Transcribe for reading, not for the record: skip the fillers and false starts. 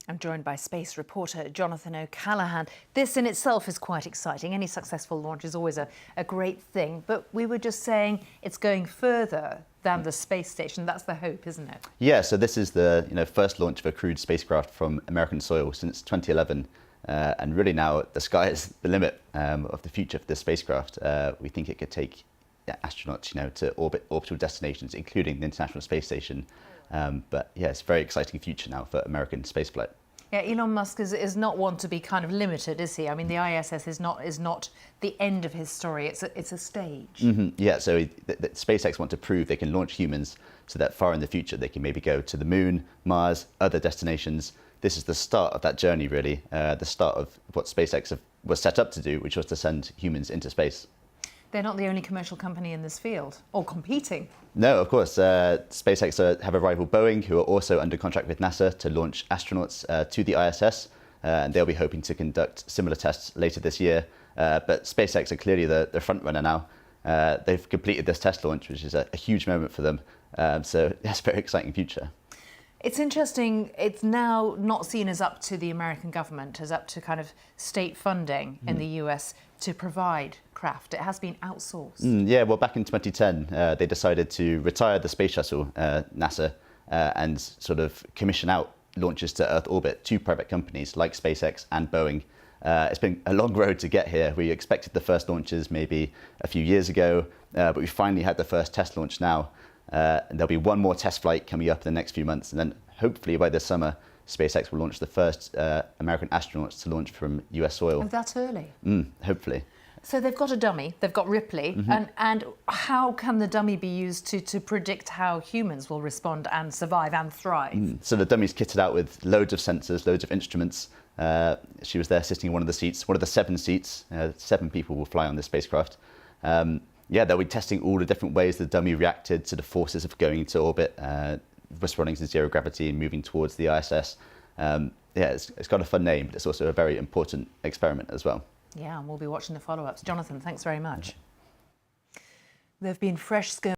I'm joined by space reporter Jonathan O'Callaghan. This in itself is quite exciting. Any successful launch is always a great thing. But we were just saying it's going further than the space station. That's the hope, isn't it? Yeah, so this is the first launch of a crewed spacecraft from American soil since 2011. And really now the sky is the limit of the future for this spacecraft. We think it could take astronauts to orbital destinations, including the International Space Station. But yeah, it's a very exciting future now for American spaceflight. Yeah, Elon Musk is not one to be kind of limited, is he? I mean, the ISS is not the end of his story. It's a stage. Mm-hmm. Yeah, so SpaceX want to prove they can launch humans so that far in the future they can maybe go to the moon, Mars, other destinations. This is the start of that journey, really. The start of what SpaceX was set up to do, which was to send humans into space. They're not the only commercial company in this field, or competing. No, of course. SpaceX have a rival, Boeing, who are also under contract with NASA to launch astronauts to the ISS. And they'll be hoping to conduct similar tests later this year. But SpaceX are clearly the front runner now. They've completed this test launch, which is a huge moment for them. So it's a very exciting future. It's interesting, it's now not seen as up to the American government, as up to kind of state funding in the US to provide craft. It has been outsourced. Yeah, well, back in 2010, they decided to retire the space shuttle, NASA, and sort of commission out launches to Earth orbit to private companies like SpaceX and Boeing. It's been a long road to get here. We expected the first launches maybe a few years ago, but we finally had the first test launch now. And there'll be one more test flight coming up in the next few months, and then hopefully by this summer, SpaceX will launch the first American astronauts to launch from US soil. Oh, that's early. Hopefully. So they've got a dummy, they've got Ripley, and how can the dummy be used to predict how humans will respond and survive and thrive? So the dummy's kitted out with loads of sensors, loads of instruments. She was there sitting in one of the seats, one of the 7 seats. 7 people will fly on this spacecraft. Yeah, they'll be testing all the different ways the dummy reacted to the forces of going into orbit, responding to zero gravity and moving towards the ISS. Yeah, it's got a fun name, but it's also a very important experiment as well. Yeah, and we'll be watching the follow-ups. Jonathan, thanks very much. There have been fresh skirmishes